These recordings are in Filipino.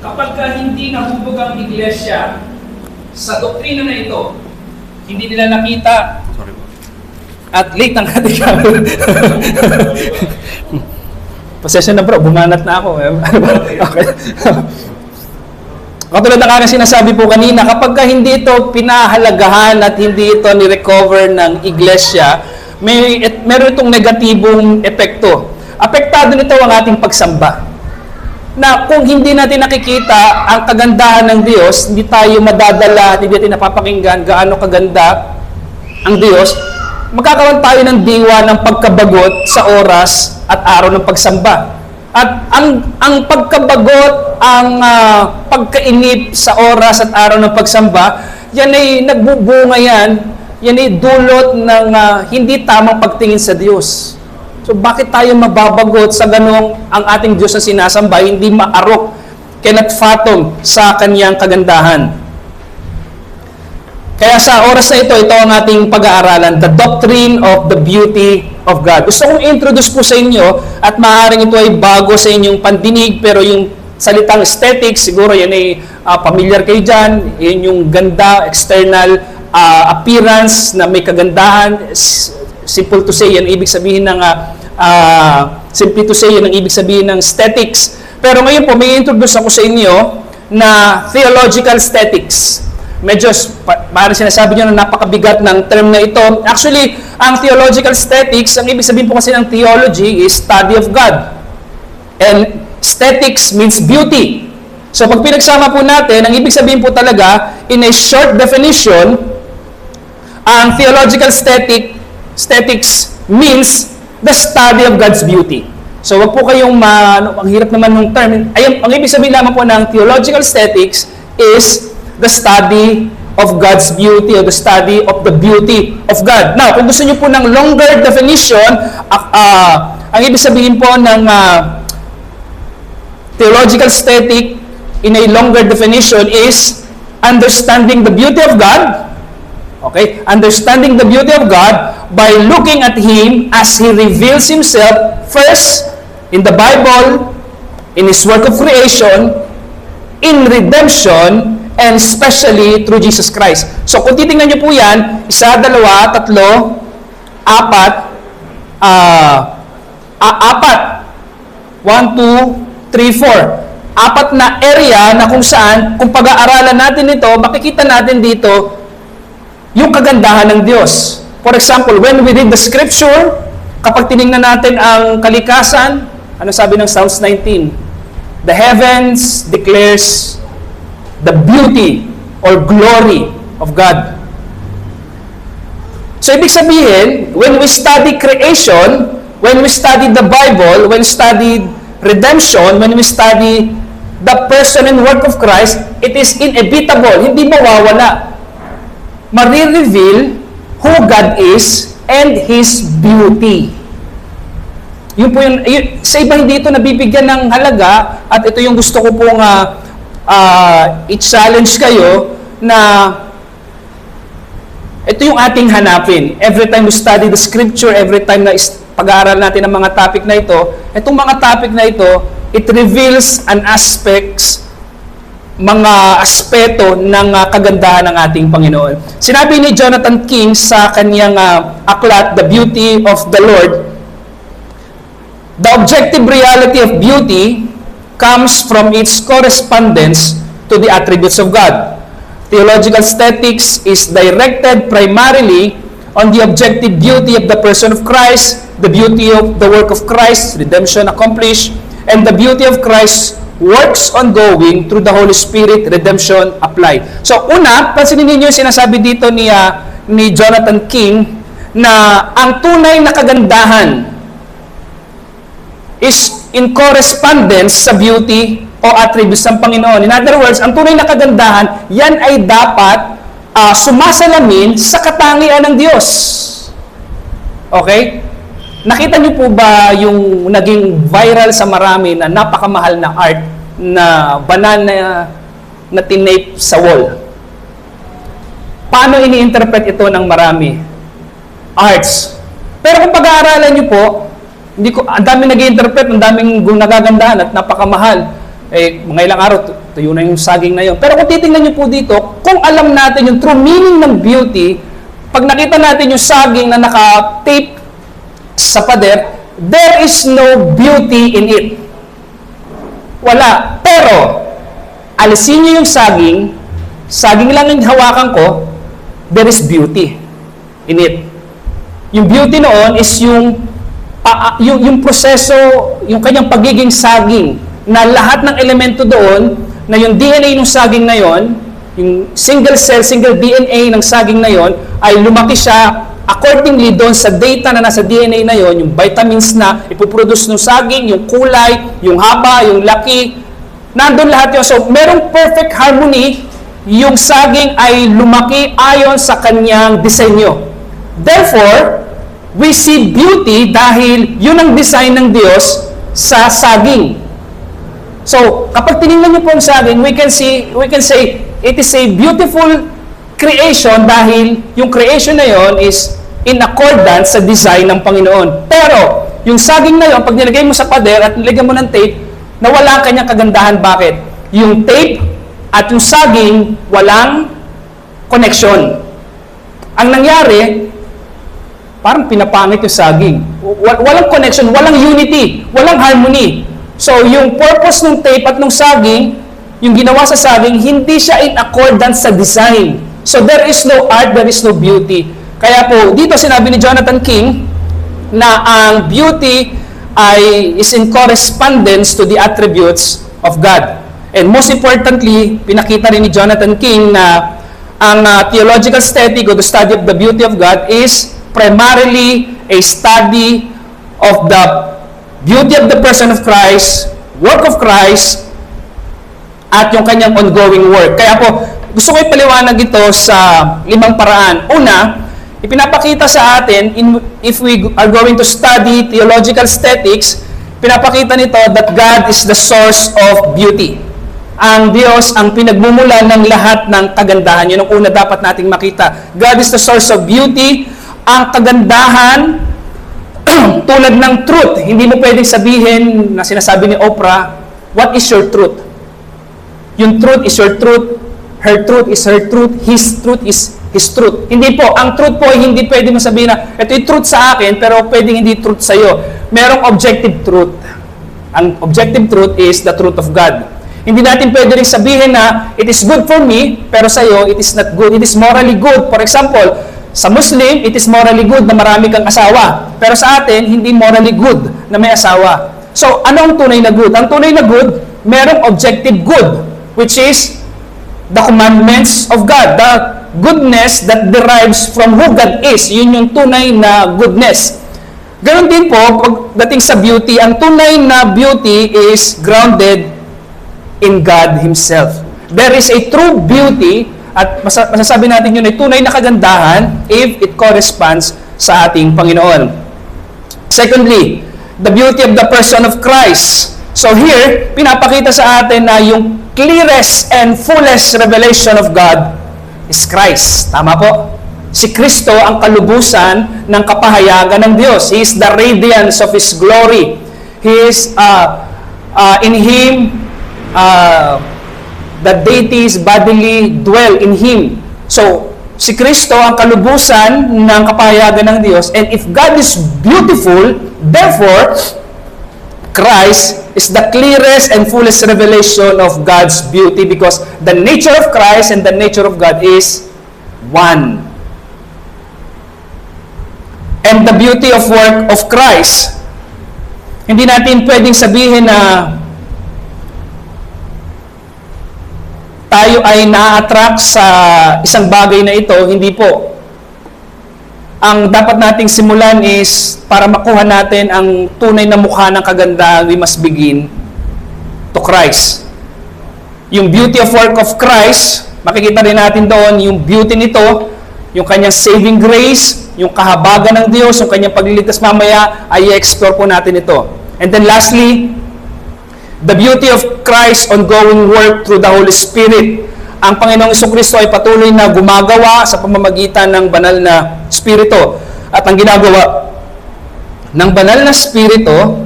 kapag ka hindi nahubog ang iglesia sa doktrina na ito, hindi nila nakita. Sorry po. At late ang ating camera. Pasensya na bro, bumanat na ako. Okay. Katulad ng aking sinasabi po kanina, kapag ka hindi ito pinahalagahan at hindi ito ni-recover ng iglesia, meron itong negatibong epekto. Apektado nito ang ating pagsamba. Na kung hindi natin nakikita ang kagandahan ng Diyos, hindi tayo madadala, hindi natin napapakinggan gaano kaganda ang Diyos, magkakaroon tayo ng diwa ng pagkabagot sa oras at araw ng pagsamba. At ang pagkabagot, ang pagkainip sa oras at araw ng pagsamba, yan ay nagbubunga yan ay dulot ng hindi tamang pagtingin sa Diyos. So bakit tayo mababagot sa ganong ang ating Diyos na sinasamba, hindi maarok, cannot fathom sa kanyang kagandahan? Kaya sa oras na ito ang ating pag-aaralan, the doctrine of the beauty of God. Gusto kong introduce po sa inyo, at maaaring ito ay bago sa inyong pandinig, pero yung salitang aesthetics, siguro yan ay familiar kayo dyan, yun yung ganda, external appearance na may kagandahan. Simple to say, yan ibig sabihin ng simply to say, yan ang ibig sabihin ng aesthetics. Pero ngayon po, may introduce ako sa inyo na theological aesthetics. Medyo, parang sinasabi nyo na napakabigat ng term na ito. Actually, ang theological aesthetics, ang ibig sabihin po kasi ng theology is study of God. And aesthetics means beauty. So, pag pinagsama po natin, ang ibig sabihin po talaga, in a short definition, ang theological aesthetics means the study of God's beauty. So, wag po kayong ang hirap naman ng term. Ang ibig sabihin lamang po ng theological aesthetics is the study of God's beauty, or the study of the beauty of God. Now, kung gusto niyo po ng longer definition, ang ibig sabihin po ng theological aesthetic in a longer definition is understanding the beauty of God. Okay? Understanding the beauty of God by looking at Him as He reveals Himself first in the Bible, in His work of creation, in redemption, and especially through Jesus Christ. So, kung titingnan nyo po yan, 1, 2, 3, 4, 4 na area na kung saan, kung pag-aaralan natin ito, makikita natin dito yung kagandahan ng Diyos. For example, when we read the scripture, kapag tinignan natin ang kalikasan, ano sabi ng Psalms 19? The heavens declares the beauty or glory of God. So, ibig sabihin, when we study creation, when we study the Bible, when we study redemption, when we study the person and work of Christ, it is inevitable, hindi mawawala. Marireveal who God is and His beauty. Yun po yung sa iba hindi ito nabibigyan ng halaga, at ito yung gusto ko pong i-challenge kayo na ito yung ating hanapin. Every time we study the scripture, every time na pag-aaral natin ang mga topic na ito, itong mga topic na ito, it reveals an aspects, mga aspeto ng kagandahan ng ating Panginoon. Sinabi ni Jonathan King sa kanyang aklat, The Beauty of the Lord, the objective reality of beauty comes from its correspondence to the attributes of God. Theological aesthetics is directed primarily on the objective beauty of the person of Christ, the beauty of the work of Christ, redemption accomplished, and the beauty of Christ's works ongoing through the Holy Spirit, redemption applied. So, una, pansinin niyo yung sinasabi dito ni Jonathan King na ang tunay na kagandahan is in correspondence sa beauty o attributes ng Panginoon. In other words, ang tunay na kagandahan, yan ay dapat sumasalamin sa katangian ng Diyos. Okay? Nakita niyo po ba yung naging viral sa marami na napakamahal na art na banana na tinape sa wall? Paano ini-interpret ito ng marami? Arts. Pero kung pag-aaralan niyo po, ang daming nag-i-interpret, ang daming nagagandahan at napakamahal. Mga ilang araw, tuyo na yung saging na yon. Pero kung titingnan niyo po dito, kung alam natin yung true meaning ng beauty, pag nakita natin yung saging na naka-tape sa pader, there is no beauty in it. Wala. Pero, alisin niyo yung saging lang yung hawakan ko, there is beauty in it. Yung beauty noon is yung proseso, yung kanyang pagiging saging, na lahat ng elemento doon, na yung DNA ng saging na yon, yung single cell, single DNA ng saging na yon, ay lumaki siya accordingly doon sa data na nasa DNA na yon, yung vitamins na ipoproduce ng saging, yung kulay, yung haba, yung laki, nandun lahat yun. So, merong perfect harmony, yung saging ay lumaki ayon sa kanyang disenyo. Therefore, we see beauty dahil yun ang design ng Diyos sa saging. So, kapag tinignan niyo po ang saging, we can say it is a beautiful creation dahil yung creation na yon is in accordance sa design ng Panginoon. Pero, yung saging na yon, pag nilagay mo sa pader at nilagay mo ng tape, nawala ang kanyang kagandahan. Bakit? Yung tape at yung saging, walang connection. Ang nangyari, parang pinapangit yung saging. Walang connection, walang unity, walang harmony. So, yung purpose ng tape at ng saging, yung ginawa sa saging, hindi siya in accordance sa design. So, there is no art, there is no beauty. Kaya po, dito sinabi ni Jonathan King na ang beauty is in correspondence to the attributes of God. And most importantly, pinakita rin ni Jonathan King na ang theological study o the study of the beauty of God is primarily a study of the beauty of the person of Christ, work of Christ, at yung kanyang ongoing work. Kaya po, gusto ko ipaliwanag ito sa 5 paraan. Una, ipinapakita sa atin, if we are going to study theological aesthetics, pinapakita nito that God is the source of beauty. Ang Diyos ang pinagmumula ng lahat ng kagandahan. Yun ang una dapat nating makita. God is the source of beauty. Ang kagandahan, tulad ng truth, hindi mo pwedeng sabihin na sinasabi ni Oprah, what is your truth? Yung truth is your truth, her truth is her truth, his truth is his truth. Hindi po, ang truth po ay hindi pwede mo sabihin na ito yung truth sa akin, pero pwedeng hindi truth sa iyo. Merong objective truth. Ang objective truth is the truth of God. Hindi natin pwede rin sabihin na it is good for me, pero sa iyo it is not good. It is morally good. For example, sa Muslim, it is morally good na marami kang asawa. Pero sa atin, hindi morally good na may asawa. So, ano ang tunay na good? Ang tunay na good, merong objective good, which is the commandments of God. The goodness that derives from who God is. Yun yung tunay na goodness. Ganon din po, pagdating sa beauty, ang tunay na beauty is grounded in God Himself. There is a true beauty at masasabi natin yun ay tunay na kagandahan if it corresponds sa ating Panginoon. Secondly, the beauty of the person of Christ. So here, pinapakita sa atin na yung clearest and fullest revelation of God is Christ. Tama po? Si Kristo ang kalubusan ng kapahayagan ng Diyos. He is the radiance of His glory. He is, in Him, the deities bodily dwell in Him. So, si Kristo ang kalubusan ng kapahayagan ng Diyos. And if God is beautiful, therefore, Christ is the clearest and fullest revelation of God's beauty because the nature of Christ and the nature of God is one. And the beauty of work of Christ, hindi natin pwedeng sabihin na tayo ay na-attract sa isang bagay na ito, hindi po. Ang dapat nating simulan is para makuha natin ang tunay na mukha ng kagandahan, we must begin to Christ. Yung beauty of work of Christ, makikita rin natin doon yung beauty nito, yung kanyang saving grace, yung kahabagan ng Diyos, yung kanyang pagliligtas mamaya, ay i-explore po natin ito. And then lastly, the beauty of Christ's ongoing work through the Holy Spirit. Ang Panginoong Jesucristo ay patuloy na gumagawa sa pamamagitan ng banal na Espiritu. At ang ginagawa ng banal na Espiritu,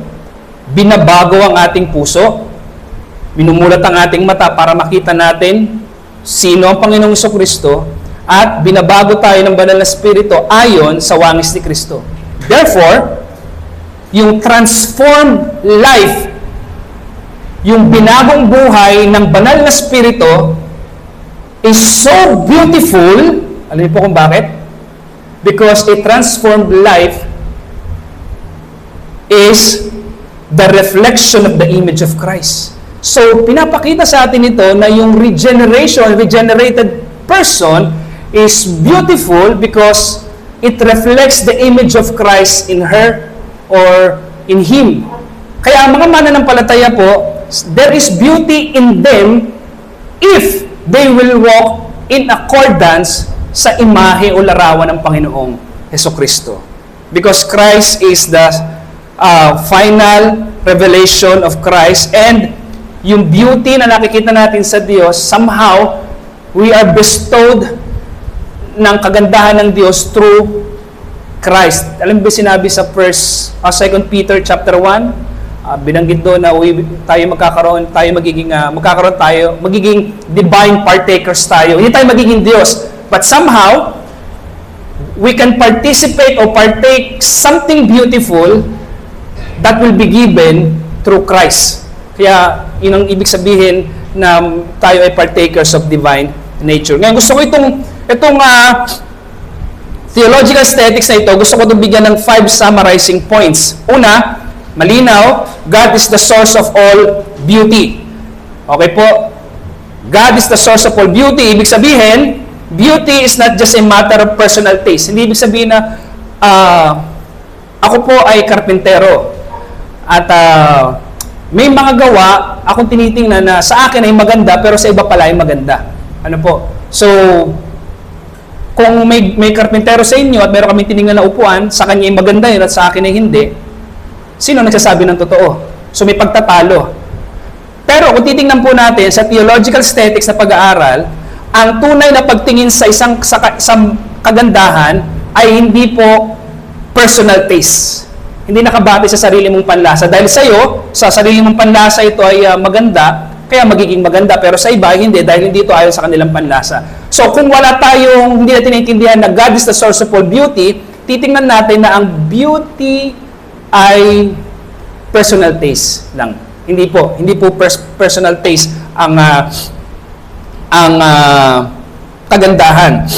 binabago ang ating puso. Minumulat ang ating mata para makita natin sino ang Panginoong Jesucristo at binabago tayo ng banal na Espiritu ayon sa wangis ni Kristo. Therefore, yung transformed life, yung binagong buhay ng banal na Espiritu is so beautiful. Alam niyo po kung bakit? Because a transformed life is the reflection of the image of Christ. So, pinapakita sa atin ito na yung regenerated person is beautiful because it reflects the image of Christ in her or in him. Kaya ang mga mananampalataya po, there is beauty in them if they will walk in accordance sa imahe o larawan ng Panginoong Hesukristo. Because Christ is the final revelation of Christ, and yung beauty na nakikita natin sa Diyos, somehow, we are bestowed ng kagandahan ng Diyos through Christ. Alam mo ba sinabi sa 2 Peter chapter 1? Binanggit doon na magiging divine partakers tayo. Hindi tayo magiging Diyos. But somehow, we can participate or partake something beautiful that will be given through Christ. Kaya, yun ang ibig sabihin na tayo ay partakers of divine nature. Ngayon, gusto ko itong theological aesthetics na ito, gusto ko itong bigyan ng 5 summarizing points. Una, malinaw, God is the source of all beauty. Okay po? God is the source of all beauty. Ibig sabihin, beauty is not just a matter of personal taste. Hindi ibig sabihin na ako po ay karpintero at may mga gawa akong tinitingnan na sa akin ay maganda pero sa iba pala ay maganda. Ano po? So, kung may karpintero sa inyo at meron kaming tiningnan na upuan, sa kanya ay maganda yun at sa akin ay hindi, sino nagsasabi ng totoo? So, may pagtatalo. Pero kung titingnan po natin sa theological aesthetics na pag-aaral, ang tunay na pagtingin sa isang kagandahan ay hindi po personal taste. Hindi nakabati sa sarili mong panlasa. Dahil sa iyo, sa sarili mong panlasa ito ay maganda, kaya magiging maganda. Pero sa iba, hindi. Dahil hindi ito ayon sa kanilang panlasa. So, kung hindi natin naiintindihan na God is the source of all beauty, titingnan natin na ang beauty ay personal taste lang. Hindi po personal taste ang kagandahan.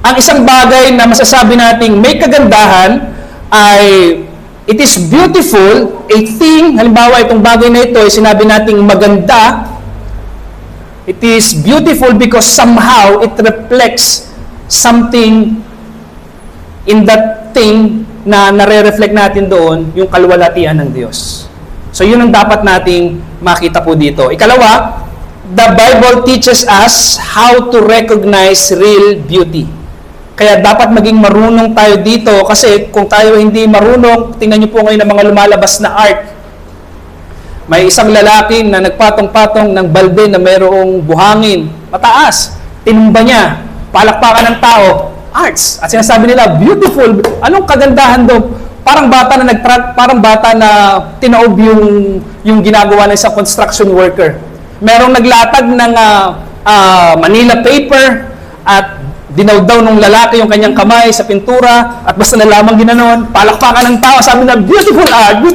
Ang isang bagay na masasabi nating may kagandahan ay it is beautiful, a thing, halimbawa itong bagay na ito ay sinabi nating maganda. It is beautiful because somehow it reflects something in that thing na nare-reflect natin doon, yung kaluwalhatian ng Diyos. So yun ang dapat nating makita po dito. Ikalawa, the Bible teaches us how to recognize real beauty. Kaya dapat maging marunong tayo dito kasi kung tayo hindi marunong, tingnan niyo po ngayon ang mga lumalabas na art. May isang lalaki na nagpatong-patong ng balde na mayroong buhangin, mataas. Tinumba niya, palakpakan ng tao, arts. At sinasabi nila, beautiful. Anong kagandahan doon? Parang bata na tinaob yung ginagawa ng isang construction worker. Merong naglatag ng Manila paper at dinawdaw ng lalaki yung kanyang kamay sa pintura at basta na lamang ginanon, palakpakan ng tao, sabi na beautiful art.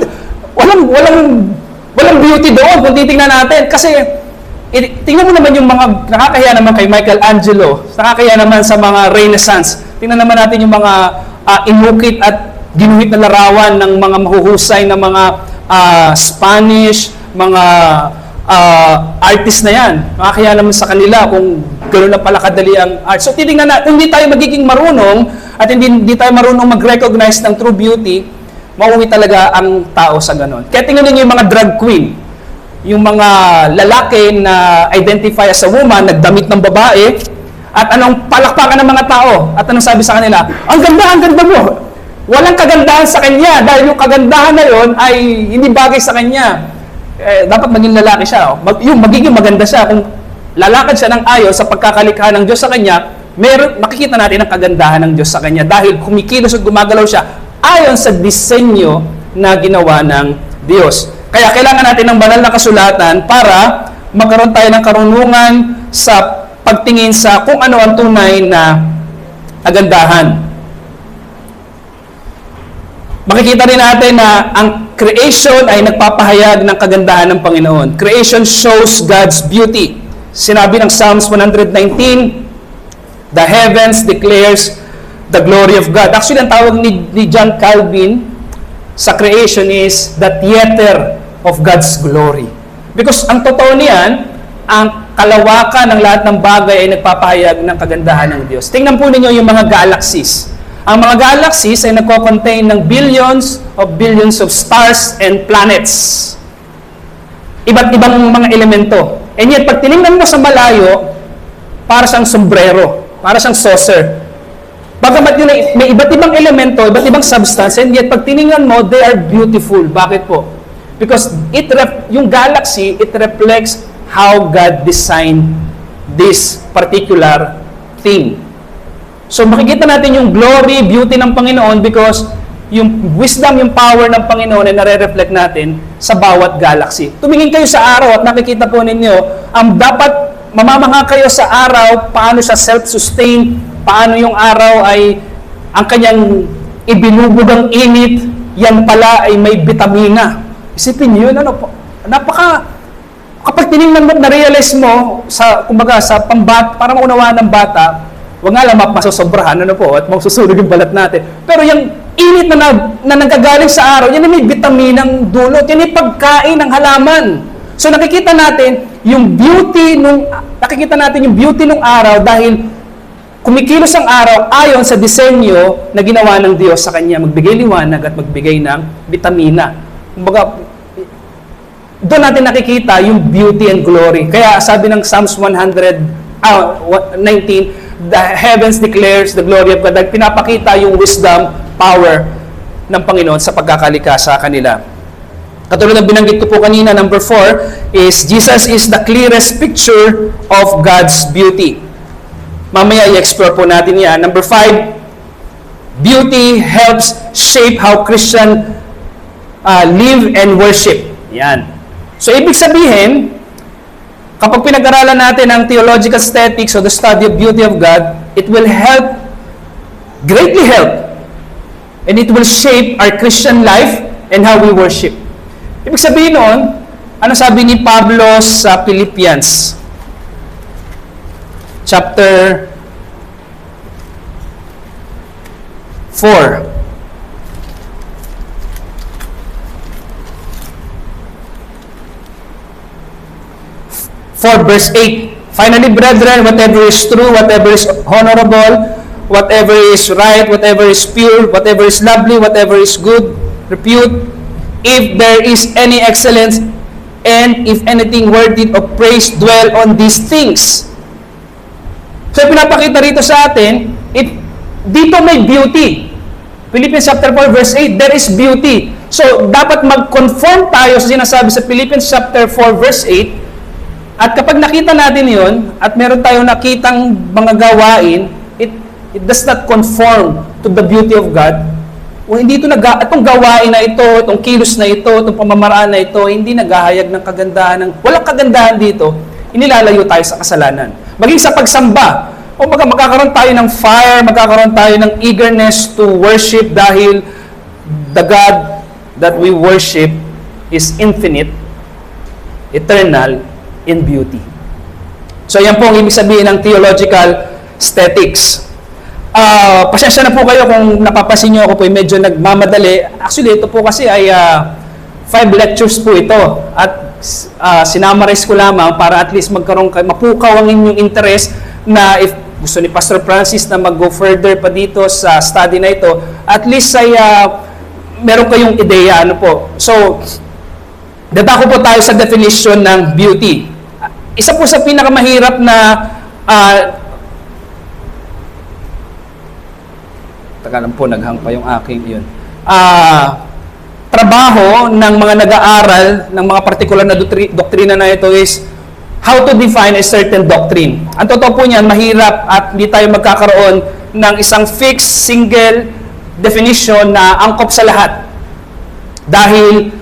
Walang beauty doon kung titingnan natin kasi tingnan mo naman yung mga nakakahiya naman kay Michelangelo, nakakahiya naman sa mga Renaissance. Tingnan naman natin yung mga inukit at ginuhit na larawan ng mga mahuhusay na mga Spanish, mga artist na yan. Nakakahiya naman sa kanila kung gano'n na pala kadali ang art. So, titingnan natin, hindi tayo magiging marunong at hindi tayo marunong mag-recognize ng true beauty, mauwi talaga ang tao sa gano'n. Kaya tingnan niyo yung mga drag queen, yung mga lalaki na identify as a woman, nagdamit ng babae, at anong palakpakan ng mga tao, at anong sabi sa kanila, ang ganda mo. Walang kagandahan sa kanya dahil yung kagandahan na yon ay hindi bagay sa kanya. Dapat maging lalaki siya. Yung magiging maganda siya kung lalakad siya ng ayos sa pagkakalikha ng Diyos sa kanya, makikita natin ang kagandahan ng Diyos sa kanya dahil kumikilos at gumagalaw siya ayon sa disenyo na ginawa ng Diyos. Kaya kailangan natin ng banal na kasulatan para magkaroon tayo ng karunungan sa pagtingin sa kung ano ang tunay na kagandahan. Makikita rin natin na ang creation ay nagpapahayag ng kagandahan ng Panginoon. Creation shows God's beauty. Sinabi ng Psalms 119, the heavens declares the glory of God. Actually, ang tawag ni John Calvin sa creation is the theater of God's glory. Because ang totoo niyan, ang kalawakan ng lahat ng bagay ay nagpapahayag ng kagandahan ng Diyos. Tingnan po ninyo yung mga galaxies. Ang mga galaxies ay nagko-contain ng billions of stars and planets. Iba't ibang mga elemento. And yet, pag tinignan mo sa malayo, para siyang sombrero, para siyang saucer. Bagamat yun may iba't ibang elemento, iba't ibang substance, and yet, pag tinignan mo, they are beautiful. Bakit po? Because yung galaxy, it reflects how God designed this particular thing. So makikita natin yung glory, beauty ng Panginoon because yung wisdom, yung power ng Panginoon ay nare-reflect natin sa bawat galaxy. Tumingin kayo sa araw at nakikita po ninyo, dapat mamamangha kayo sa araw, paano siya self-sustain, paano yung araw ay ang kanyang ibinubog ang init, yan pala ay may vitamina. Isipin niyo yun, kapag tinignan mo, na-realize mo, kumbaga, para maunawaan ng bata, huwag nga lang mapasosobrahan, at magsusunog yung balat natin. Pero yung init na nanggagaling sa araw, yan ay may vitaminang dulot. Yan ay pagkain ng halaman. So nakikita natin yung beauty nung araw dahil kumikilos ang araw ayon sa disenyo na ginawa ng Diyos sa kanya, magbigay liwanag at magbigay ng vitamina. Kumbaga, doon natin nakikita yung beauty and glory. Kaya sabi ng Psalms 19, the heavens declares the glory of God. Pinapakita yung wisdom, power ng Panginoon sa pagkakalikha sa kanila. Katulad ng binanggit ko po kanina, number 4, is Jesus is the clearest picture of God's beauty. Mamaya i-explore po natin yan. Number 5, beauty helps shape how Christian live and worship. Yan. So, ibig sabihin, kapag pinag-aralan natin ang theological aesthetics o the study of beauty of God, it will greatly help, and it will shape our Christian life and how we worship. Ibig sabihin noon, ano sabi ni Pablo sa Philippians? Chapter 4. 4 verse 8. Finally, brethren, whatever is true, whatever is honorable, whatever is right, whatever is pure, whatever is lovely, whatever is good repute, if there is any excellence, and if anything worthy of praise, dwell on these things. So, pinapakita rito sa atin, dito may beauty. Philippians chapter 4 verse 8, there is beauty. So, dapat mag-conform tayo sa sinasabi sa Philippians chapter 4 verse 8. At kapag nakita natin yon at meron tayong nakitang mga gawain, it does not conform to the beauty of God. O hindi itong gawain na ito, itong kilos na ito, itong pamamaraan na ito, hindi naghahayag ng kagandahan. Walang kagandahan dito, inilalayo tayo sa kasalanan. Maging sa pagsamba, o magkakaroon tayo ng fire, magkakaroon tayo ng eagerness to worship dahil the God that we worship is infinite, eternal, in beauty. So yan po ang ibig sabihin ng theological aesthetics. Pasensya na po kayo kung napapansin nyo ako po medyo nagmamadali. Actually, ito po kasi ay 5 lectures po ito. At sinamarize ko lamang para at least mapukaw ang inyong interest na if gusto ni Pastor Francis na mag-go further pa dito sa study na ito, at least ay meron kayong ideya. So, dadako po tayo sa definition ng beauty. Isa po sa pinakamahirap na teka lang po, naghang pa yung aking yun. Trabaho ng mga nag-aaral ng mga partikular na doktrina na ito is how to define a certain doctrine. Ang totoo po niyan, mahirap at hindi tayo magkakaroon ng isang fixed, single definition na angkop sa lahat. Dahil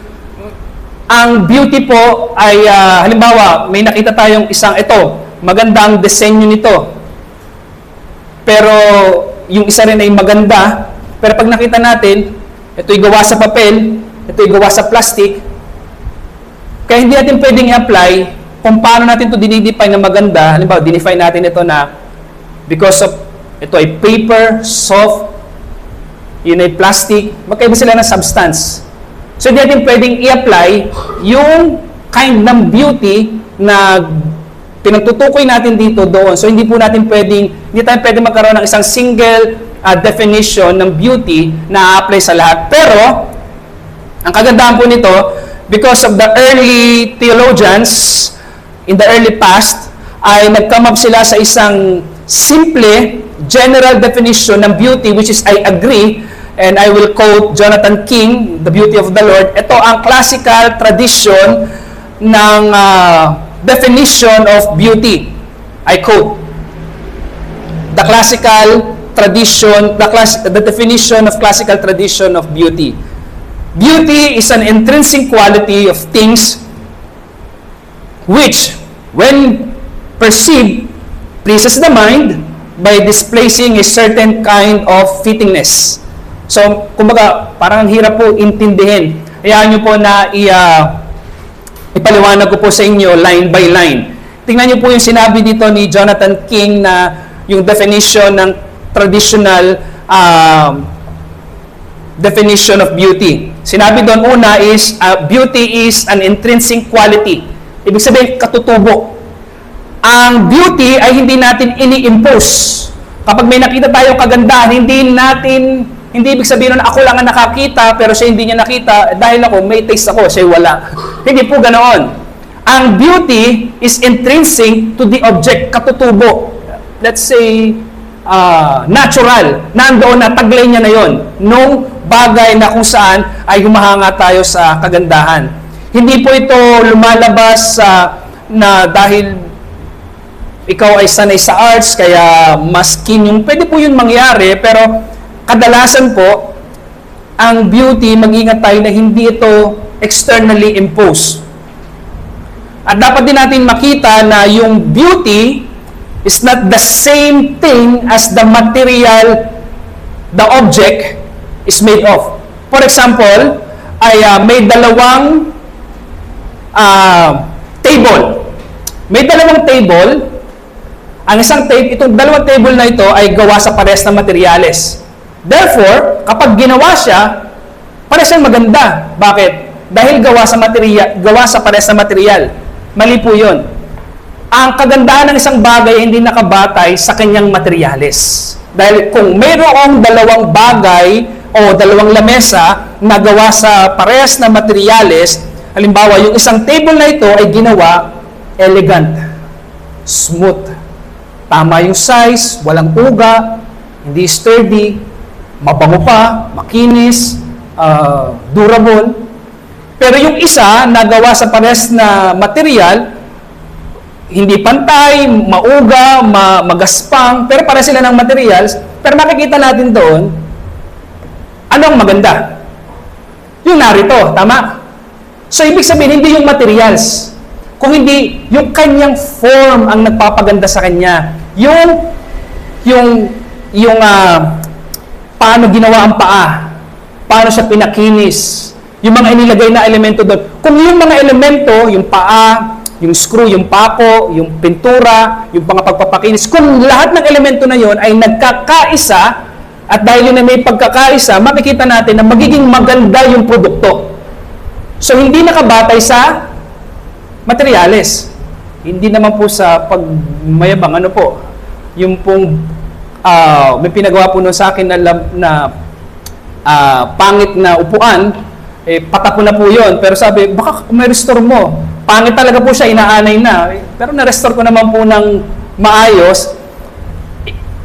ang beauty po ay, halimbawa, may nakita tayong maganda ang disenyo nito. Pero yung isa rin ay maganda. Pero pag nakita natin, ito'y gawa sa papel, ito'y gawa sa plastic. Kaya hindi natin pwedeng i-apply kung paano natin ito dinidefine na maganda. Halimbawa, dinefine natin ito na because of ito ay paper, soft, yun ay plastic, magkaiba sila ng substance. So, hindi natin pwedeng i-apply yung kind ng beauty na pinagtutukoy natin dito doon. So, hindi tayo pwedeng magkaroon ng isang single definition ng beauty na apply sa lahat. Pero, ang kagandahan po nito, because of the early theologians in the early past, ay nag-come up sila sa isang simple, general definition ng beauty, which is I agree, and I will quote Jonathan King, The Beauty of the Lord. Ito ang classical tradition ng definition of beauty. I quote, the definition of classical tradition of beauty. Beauty is an intrinsic quality of things which, when perceived, pleases the mind by displacing a certain kind of fittingness. So, kumbaga, parang hirap po intindihin. Hayaan nyo po na ipaliwanag ko po sa inyo line by line. Tingnan nyo po yung sinabi dito ni Jonathan King na yung definition ng traditional definition of beauty. Sinabi doon una is, beauty is an intrinsic quality. Ibig sabihin, katutubo. Ang beauty ay hindi natin ini-impose. Kapag may nakita tayong kagandahan, hindi ibig sabihin na ako lang ang nakakita, pero siya hindi niya nakita, dahil ako, may taste ako, siya wala. Hindi po ganoon. Ang beauty is intrinsic to the object, katutubo. Let's say, natural. Nandoon na, taglay niya na yon. Nung bagay na kung saan ay humahanga tayo sa kagandahan. Hindi po ito lumalabas na dahil ikaw ay sanay sa arts, kaya mas keen yung, pwede po yun mangyari, pero kadalasan po, ang beauty, mag-ingat tayo na hindi ito externally imposed. At dapat din natin makita na yung beauty is not the same thing as the material the object is made of. For example, ay may dalawang table. May dalawang table. Itong dalawang table na ito ay gawa sa parehas na materyales. Therefore, kapag ginawa siya, parehas siyang maganda. Bakit? Dahil gawa sa parehas na material. Mali po yun. Ang kagandahan ng isang bagay hindi nakabatay sa kanyang materyales. Dahil kung mayroong dalawang bagay o dalawang lamesa na gawa sa parehas na materyales, halimbawa, yung isang table na ito ay ginawa elegant, smooth, tama yung size, walang uga, hindi sturdy, mabango pa, makinis, durable. Pero yung isa na gawa sa parehas na material, hindi pantay, mauga, magaspang, pero para sila ng materials, pero makikita natin doon, ano ang maganda? Yung narito, tama? So, ibig sabihin, hindi yung materials, kung hindi, yung kanyang form ang nagpapaganda sa kanya. Paano ginawa ang paa, paano siya pinakinis, yung mga inilagay na elemento doon. Kung yung mga elemento, yung paa, yung screw, yung pako, yung pintura, yung mga pagpapakinis, kung lahat ng elemento na yon ay nagkakaisa, at dahil yun ay may pagkakaisa, makikita natin na magiging maganda yung produkto. So, hindi nakabatay sa materyales. Hindi naman po sa pagmayabang, yung pong, may pinagawa po nun sa akin na pangit na upuan, patako na po yun. Pero sabi, baka may restore mo. Pangit talaga po siya, inaanay na. Pero na-restore ko naman po ng maayos.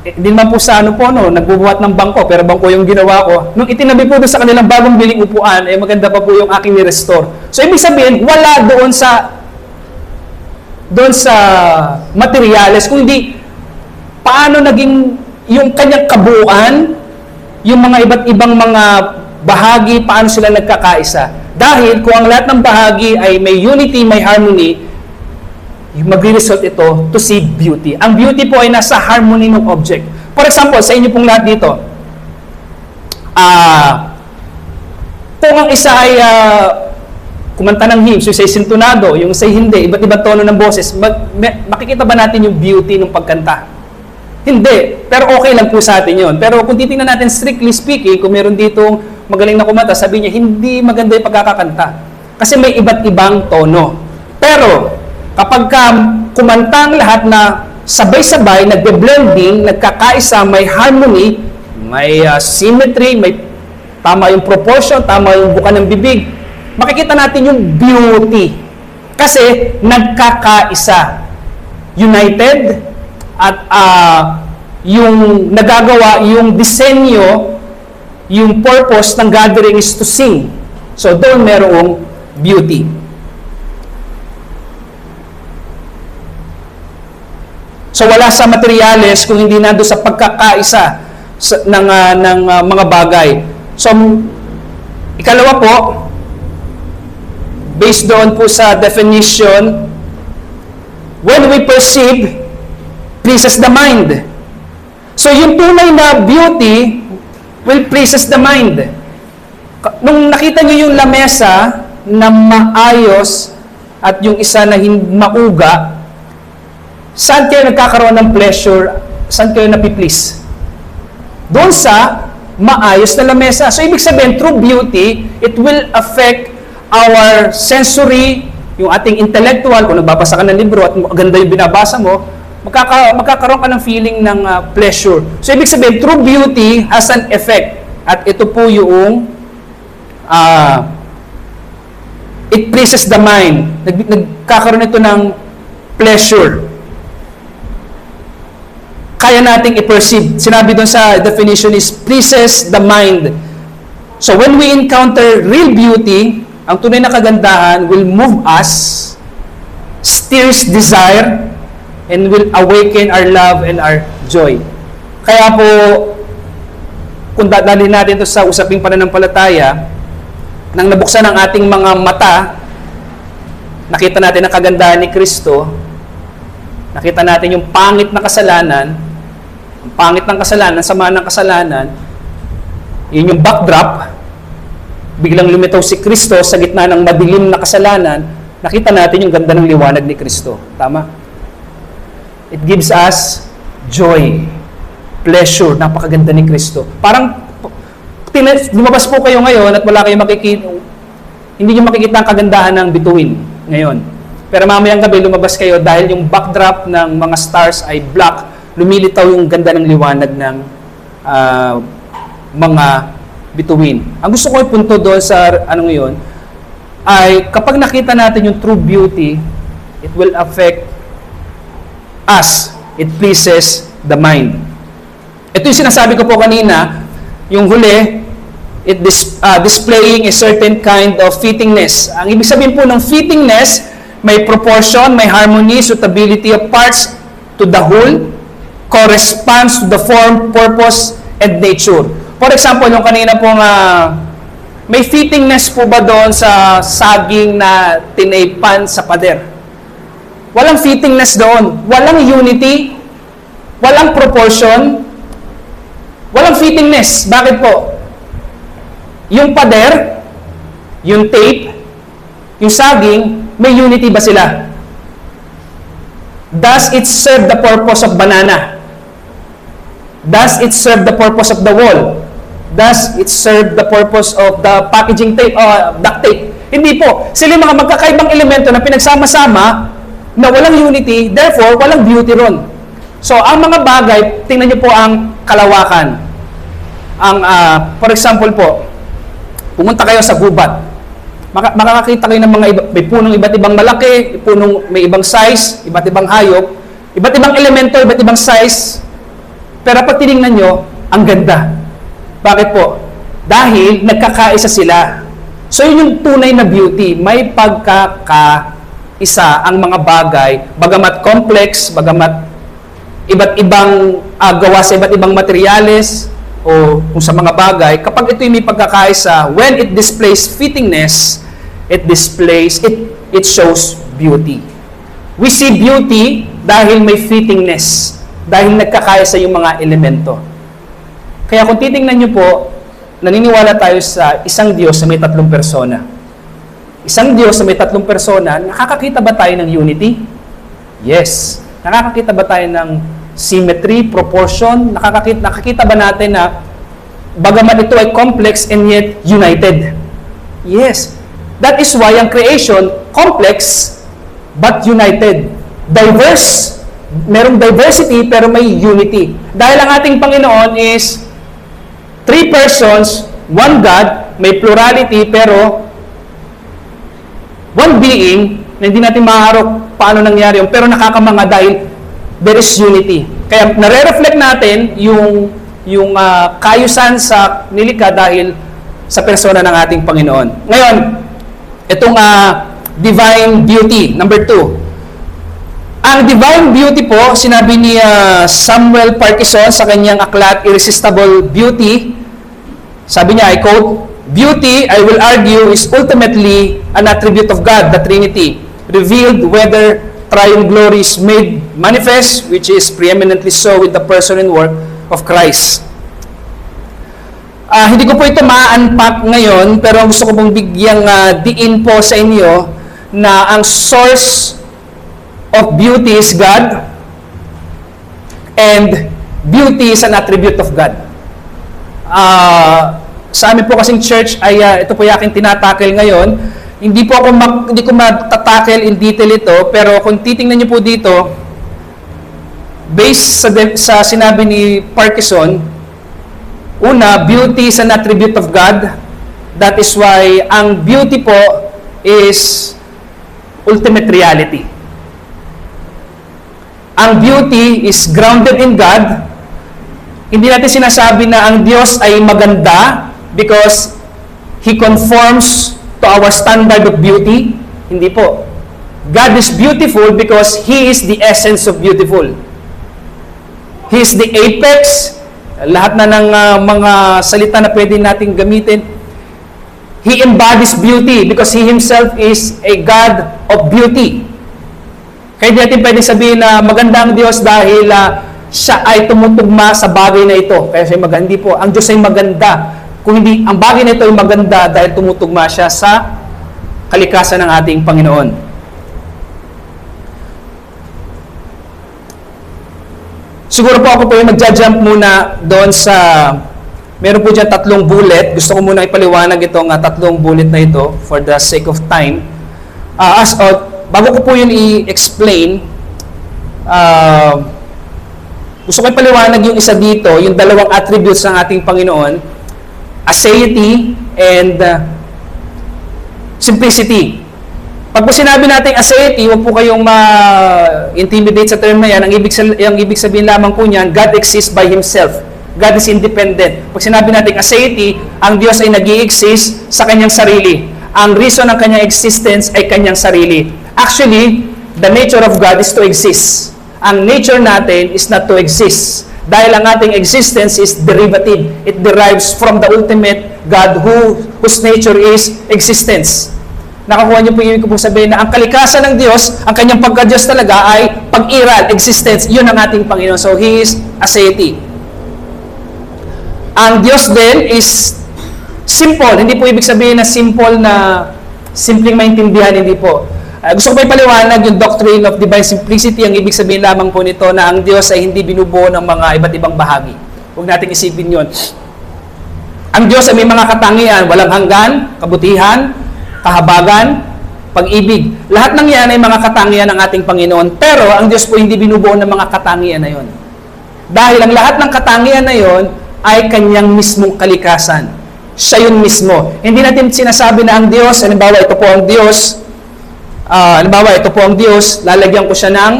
Hindi naman po sa nagbubuhat ng bangko, pero bangko yung ginawa ko. Nung itinabi po doon sa kanilang bagong biling upuan, maganda pa po yung aking ni-restore. So, ibig sabihin, wala doon sa materyales, kung hindi, paano naging yung kanyang kabuuan, yung mga iba't ibang mga bahagi, paano sila nagkakaisa. Dahil kung ang lahat ng bahagi ay may unity, may harmony, magre-result ito to see beauty. Ang beauty po ay nasa harmony ng object. For example, sa inyo pong lahat dito, kung ang isa ay kumanta ng hymns, yung isa ay sintonado, yung isa ay hindi, iba't ibang tono ng boses, makikita ba natin yung beauty ng pagkanta? Hindi. Pero okay lang po sa atin yun. Pero kung titingnan natin strictly speaking, kung meron ditong magaling na kumanta, sabi niya, hindi maganda yung pagkakakanta. Kasi may iba't ibang tono. Pero, kapag kumanta ang lahat na sabay-sabay, nagbe-blending, nagkakaisa, may harmony, may symmetry, may tama yung proportion, tama yung buka ng bibig, makikita natin yung beauty. Kasi nagkakaisa. United, at yung nagagawa, yung disenyo, yung purpose ng gathering is to sing. So, doon merong beauty. So, wala sa materyales kung hindi nando sa pagkakaisa ng mga bagay. So, ikalawa po, based doon po sa definition, when we perceive, pleases the mind. So, yung tunay na beauty will pleases the mind. Nung nakita nyo yung lamesa na maayos at yung isa na mauga, saan kayo nagkakaroon ng pleasure? Saan kayo napiplease? Doon sa maayos na lamesa. So, ibig sabihin, through beauty, it will affect our sensory, yung ating intellectual, kung nagbabasa ka ng libro at ganda yung binabasa mo, magkakaroon ka ng feeling ng pleasure. So, ibig sabihin, true beauty has an effect. At ito po yung it pleases the mind. Nagkakaroon ito ng pleasure. Kaya nating i-perceive. Sinabi doon sa definition is pleases the mind. So, when we encounter real beauty, ang tunay na kagandahan will move us, stirs desire, and will awaken our love and our joy. Kaya po, kung dadalhin natin ito sa usaping pananampalataya, nang nabuksan ang ating mga mata, nakita natin ang kagandahan ni Kristo, nakita natin yung pangit na kasalanan, ang pangit ng kasalanan, sama ng kasalanan, yun yung backdrop, biglang lumitaw si Kristo sa gitna ng madilim na kasalanan, nakita natin yung ganda ng liwanag ni Kristo. Tama? It gives us joy, pleasure, napakaganda ni Kristo. Parang, lumabas po kayo ngayon at wala kayong makikita, hindi nyo makikita ang kagandahan ng bituin ngayon. Pero mamayang gabi, lumabas kayo dahil yung backdrop ng mga stars ay black, lumilitaw yung ganda ng liwanag ng mga bituin. Ang gusto ko ipunto doon sa yun, ay kapag nakita natin yung true beauty, it will affect us. It pleases the mind. Ito yung sinasabi ko po kanina, yung huli, it displaying a certain kind of fittingness. Ang ibig sabihin po ng fittingness, may proportion, may harmony, suitability of parts to the whole, corresponds to the form, purpose, and nature. For example, yung kanina pong may fittingness po ba doon sa saging na tinaypan sa pader? Walang fittingness doon. Walang unity. Walang proportion. Walang fittingness. Bakit po? Yung pader, yung tape, yung saging, may unity ba sila? Does it serve the purpose of banana? Does it serve the purpose of the wall? Does it serve the purpose of the packaging tape, duct tape? Hindi po. Sila yung mga magkakaibang elemento na pinagsama-sama na walang unity, therefore, walang beauty ron. So, ang mga bagay, tingnan nyo po ang kalawakan. For example po, pumunta kayo sa gubat. Makakakita kayo ng mga may punong iba't ibang malaki, punong may ibang size, iba't ibang hayop, iba't ibang elemento, iba't ibang size. Pero pag tinignan nyo, ang ganda. Bakit po? Dahil nagkakaisa sila. So, yun yung tunay na beauty. May pagkakaisa ang mga bagay, bagamat complex, bagamat iba't ibang gawa sa iba't ibang materyales, o kung sa mga bagay, kapag ito'y may pagkakaisa, when it displays fittingness, it shows beauty. We see beauty dahil may fittingness, dahil nagkakaisa yung mga elemento. Kaya kung titingnan nyo po, naniniwala tayo sa isang Diyos na may tatlong persona. Isang Diyos na may tatlong persona, nakakakita ba tayo ng unity? Yes. Nakakakita ba tayo ng symmetry, proportion? Nakakita ba natin na bagaman ito ay complex and yet united? Yes. That is why ang creation, complex but united. Diverse. Merong diversity pero may unity. Dahil ang ating Panginoon is 3 persons, 1 God, may plurality pero one being na hindi natin maharap paano nangyari yun, pero nakakamanga dahil there is unity. Kaya nare-reflect natin yung kayusan sa nilikha dahil sa persona ng ating Panginoon. Ngayon, itong divine beauty, number 2. Ang divine beauty po, sinabi ni Samuel Parkinson sa kanyang aklat, Irresistible Beauty, sabi niya, I quote, "Beauty, I will argue, is ultimately an attribute of God, the Trinity, revealed whether triune glory is made manifest, which is preeminently so with the person and work of Christ." Hindi ko po ito ma-unpack ngayon, pero gusto ko pong bigyang diin po sa inyo na ang source of beauty is God, and beauty is an attribute of God. Sa amin po kasing church ay ito po yung aking tinatackle ngayon. Hindi ko matatackle in detail ito, pero kung titingnan niyo po dito, based sa sinabi ni Parkinson, una, beauty is an attribute of God. That is why ang beauty po is ultimate reality. Ang beauty is grounded in God. Hindi natin sinasabi na ang Diyos ay maganda because He conforms to our standard of beauty. Hindi po. God is beautiful because He is the essence of beautiful. He is the apex. Lahat na ng mga salita na pwede natin gamitin. He embodies beauty because He Himself is a God of beauty. Kaya di natin pwede sabihin na maganda ang Diyos dahil siya ay tumutugma sa bagay na ito. Kaya siya maganda. Hindi po. Ang Diyos ay maganda. Kung hindi, ang bagay na ito ay maganda dahil tumutugma siya sa kalikasan ng ating Panginoon. Siguro po ako po yung magja-jump muna doon sa, meron po dyan 3 bullet. Gusto ko muna ipaliwanag itong 3 bullet na ito for the sake of time. Bago ko po yun i-explain, gusto ko ipaliwanag yung isa dito, yung 2 attributes ng ating Panginoon, aseity and simplicity. Pag po sinabi natin aseity, huwag po kayong ma-intimidate sa term na yan. Ang ibig sabihin lamang po niyan, God exists by Himself. God is independent. Pag sinabi natin aseity, ang Diyos ay nag-i-exist sa Kanyang sarili. Ang reason ng Kanyang existence ay Kanyang sarili. Actually, the nature of God is to exist. Ang nature natin is not to exist. Dahil ang ating existence is derivative. It derives from the ultimate God whose nature is existence. Nakakuha niyo po yung ibig ko sabihin na ang kalikasan ng Diyos, ang Kanyang pagka-Diyos talaga ay pag-iral, existence. Yun ang ating Panginoon. So, He is aseity. Ang Diyos din is simple. Hindi po ibig sabihin na simpleng maintindihan. Hindi po. Gusto ko pa ipaliwanag yung doctrine of divine simplicity. Ang ibig sabihin lamang po nito na ang Diyos ay hindi binubuo ng mga iba't ibang bahagi. Huwag nating isipin yun. Ang Diyos ay may mga katangian, walang hanggan, kabutihan, kahabagan, pag-ibig. Lahat ng yan ay mga katangian ng ating Panginoon. Pero ang Diyos po hindi binubuo ng mga katangian na yon. Dahil ang lahat ng katangian na yon ay Kanyang mismong kalikasan. Siya yun mismo. Hindi natin sinasabi na ang Diyos, halimbawa ito po ang Diyos, lalagyan ko siya ng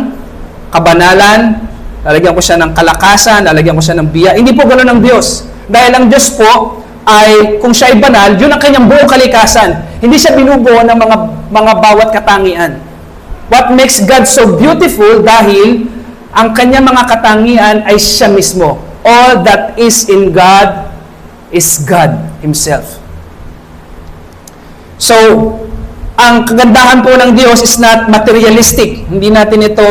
kabanalan, lalagyan ko siya ng kalakasan, lalagyan ko siya ng biya. Hindi po ganoon ang Diyos. Dahil ang Diyos po ay, kung siya ay banal, yun ang Kanyang buong kalikasan. Hindi siya binubuo ng mga bawat katangian. What makes God so beautiful dahil ang Kanyang mga katangian ay siya mismo. all that is in God is God Himself. So, ang kagandahan po ng Diyos is not materialistic. Hindi natin ito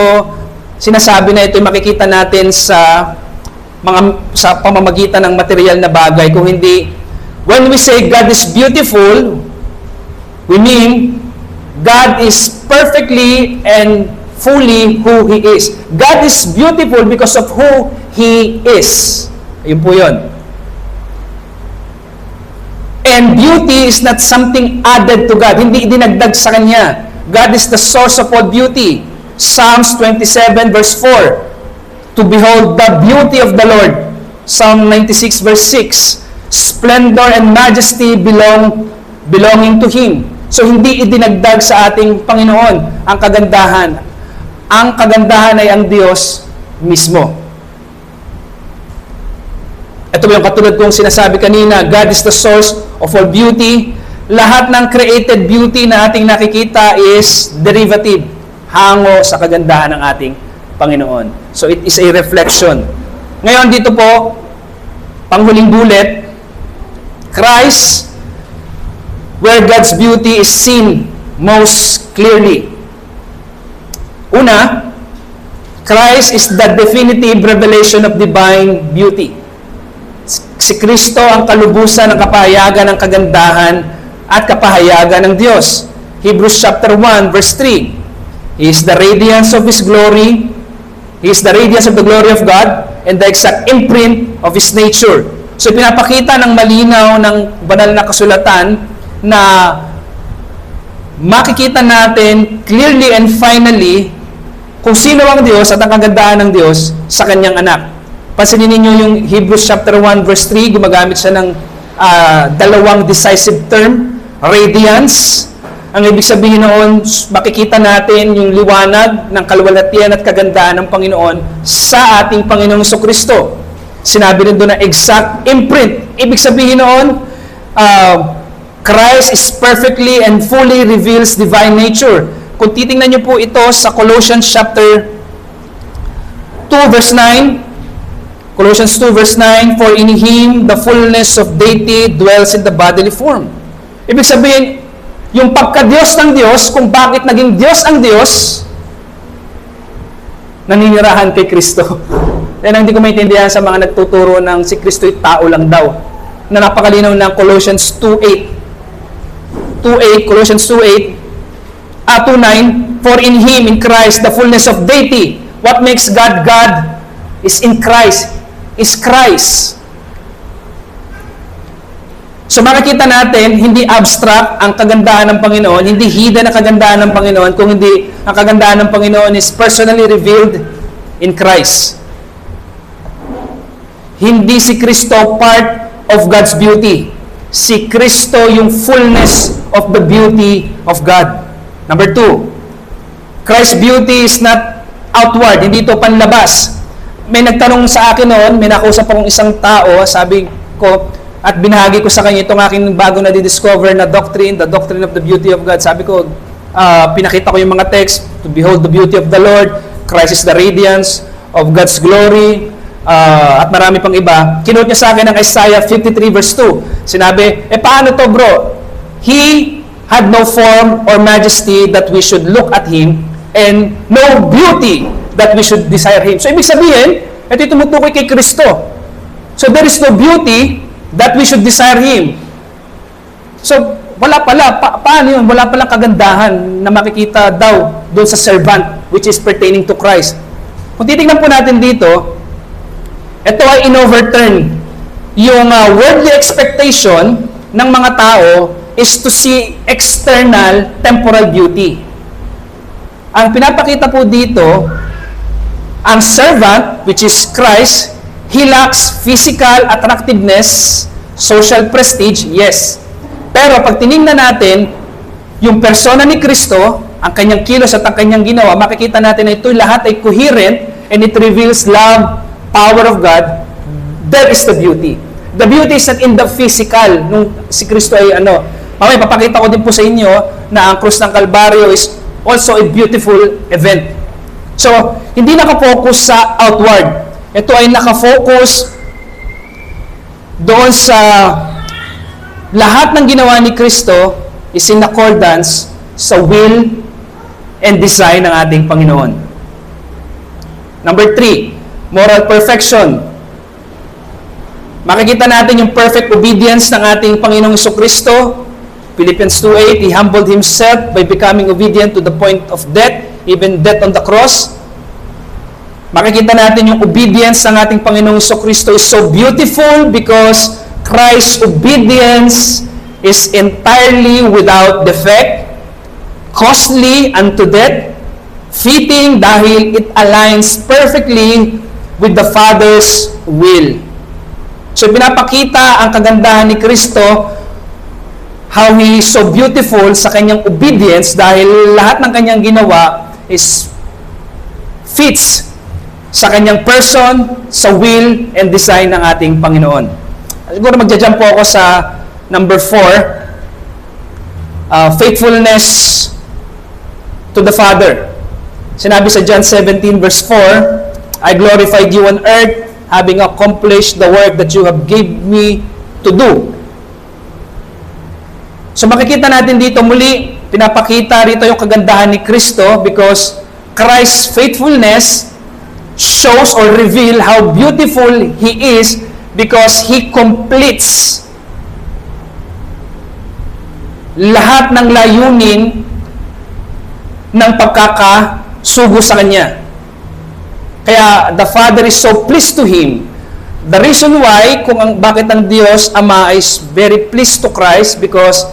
sinasabi na ito makikita natin sa pamamagitan ng material na bagay. Kung hindi, when we say God is beautiful, we mean God is perfectly and fully who He is. God is beautiful because of who He is. Ayun po yun. And beauty is not something added to God. Hindi dinagdag sa Kanya. God is the source of all beauty. Psalms 27 verse 4. To behold the beauty of the Lord. Psalm 96 verse 6. Splendor and majesty belonging to Him. So hindi idinagdag sa ating Panginoon ang kagandahan. Ang kagandahan ay ang Diyos mismo. Ito yung katulad kong sinasabi kanina, God is the source of all beauty. Lahat ng created beauty na ating nakikita is derivative, hango sa kagandahan ng ating Panginoon. So it is a reflection. Ngayon dito po, panghuling bullet, Christ, where God's beauty is seen most clearly. Una, Christ is the definitive revelation of divine beauty. Si Kristo ang kalubusan ng kapahayagan ng kagandahan at kapahayagan ng Diyos. Hebrews chapter 1 verse 3. He is the radiance of His glory. He is the radiance of the glory of God and the exact imprint of His nature. So pinapakita ng malinaw ng banal na kasulatan na makikita natin clearly and finally kung sino ang Diyos at ang kagandahan ng Diyos sa Kanyang anak. Pansinin ninyo yung Hebrews chapter 1 verse 3, gumagamit siya ng dalawang decisive term, radiance. Ang ibig sabihin noon, makikita natin yung liwanag ng kaluwalhatian at kagandahan ng Panginoon sa ating Panginoong Jesucristo. Sinabi rin doon na exact imprint. Ibig sabihin noon, Christ is perfectly and fully reveals divine nature. Kung titingnan niyo po ito sa Colossians chapter 2 verse 9, Colossians 2 verse 9, for in Him the fullness of deity dwells in the bodily form. Ibig sabihin, yung pagka-Diyos ng Diyos, kung bakit naging Diyos ang Diyos, naninirahan kay Kristo. Yan ang hindi ko maintindihan sa mga nagtuturo ng si Kristo'y tao lang daw. Na napakalinaw ng Colossians 2.8. Colossians 2.8, 2.9, for in Him, in Christ, the fullness of deity. What makes God God is in Christ. Is Christ. So makikita natin, hindi abstract ang kagandahan ng Panginoon, hindi hidden ang kagandahan ng Panginoon, kung hindi ang kagandahan ng Panginoon is personally revealed in Christ. Hindi si Kristo part of God's beauty. Si Kristo yung fullness of the beauty of God. Number 2, Christ's beauty is not outward, hindi ito panlabas. May nagtanong sa akin noon, may nakausap akong isang tao, sabi ko, at binahagi ko sa kanya itong aking bago na di-discover na doctrine, the doctrine of the beauty of God. Sabi ko, pinakita ko yung mga text, to behold the beauty of the Lord, Christ is the radiance of God's glory, at marami pang iba. Kinote niya sa akin ng Isaiah 53 verse 2. Sinabi, paano to bro? He had no form or majesty that we should look at Him, and no beauty that we should desire Him. So, ibig sabihin, ito yung tumutukoy kay Kristo. So, there is no beauty that we should desire Him. So, wala pala. Paano yun? Wala palang kagandahan na makikita daw doon sa servant, which is pertaining to Christ. Kung titignan po natin dito, ito ay in-overturn. Yung worldly expectation ng mga tao is to see external temporal beauty. Ang pinapakita po dito, ang servant, which is Christ, he lacks physical attractiveness, social prestige, yes. Pero pag tinignan natin, yung persona ni Kristo, ang kanyang kilos at ang kanyang ginawa, makikita natin na ito lahat ay coherent and it reveals love, power of God. There is the beauty. The beauty is not in the physical. Nung si Kristo ay mamaya papakita ko din po sa inyo na ang krus ng Kalbaryo is also a beautiful event. So, hindi nakafocus sa outward. Ito ay nakafocus doon sa lahat ng ginawa ni Kristo is in accordance sa will and design ng ating Panginoon. Number 3, moral perfection. Makikita natin yung perfect obedience ng ating Panginoong Jesucristo. Philippians 2:8, He humbled Himself by becoming obedient to the point of death, even death on the cross. Makikita natin yung obedience ng ating Panginoong Jesucristo is so beautiful because Christ's obedience is entirely without defect, costly unto death, fitting dahil it aligns perfectly with the Father's will. So, pinapakita ang kagandahan ni Kristo, how He is so beautiful sa kanyang obedience dahil lahat ng kanyang ginawa is fits sa kanyang person, sa will and design ng ating Panginoon. Siguro magja-jump po ako sa number 4, faithfulness to the Father. Sinabi sa John 17 verse 4, I glorified you on earth, having accomplished the work that you have gave me to do. So makikita natin dito muli, pinapakita rito yung kagandahan ni Kristo because Christ's faithfulness shows or reveal how beautiful He is because He completes lahat ng layunin ng pagkakasugo sa Kanya. Kaya the Father is so pleased to Him. The reason why, bakit ang Diyos Ama is very pleased to Christ because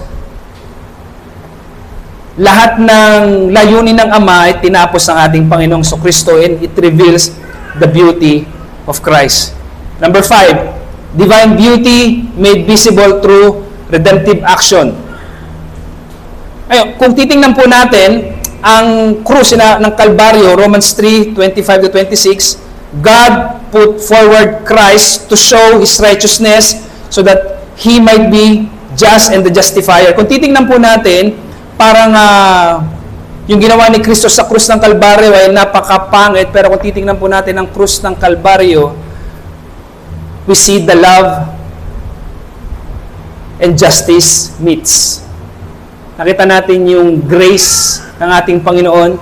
lahat ng layunin ng Ama ay tinapos ng ating Panginoong Jesucristo and it reveals the beauty of Christ. Number 5, divine beauty made visible through redemptive action. Ayun, kung titingnan po natin, ang krus ng Kalbaryo, Romans 3:25-26, God put forward Christ to show His righteousness so that He might be just and the justifier. Kung titingnan po natin, parang yung ginawa ni Kristo sa krus ng Kalbaryo ay napakapangit, pero kung titingnan po natin ang krus ng Kalbaryo, we see the love and justice meets. Nakita natin yung grace ng ating Panginoon.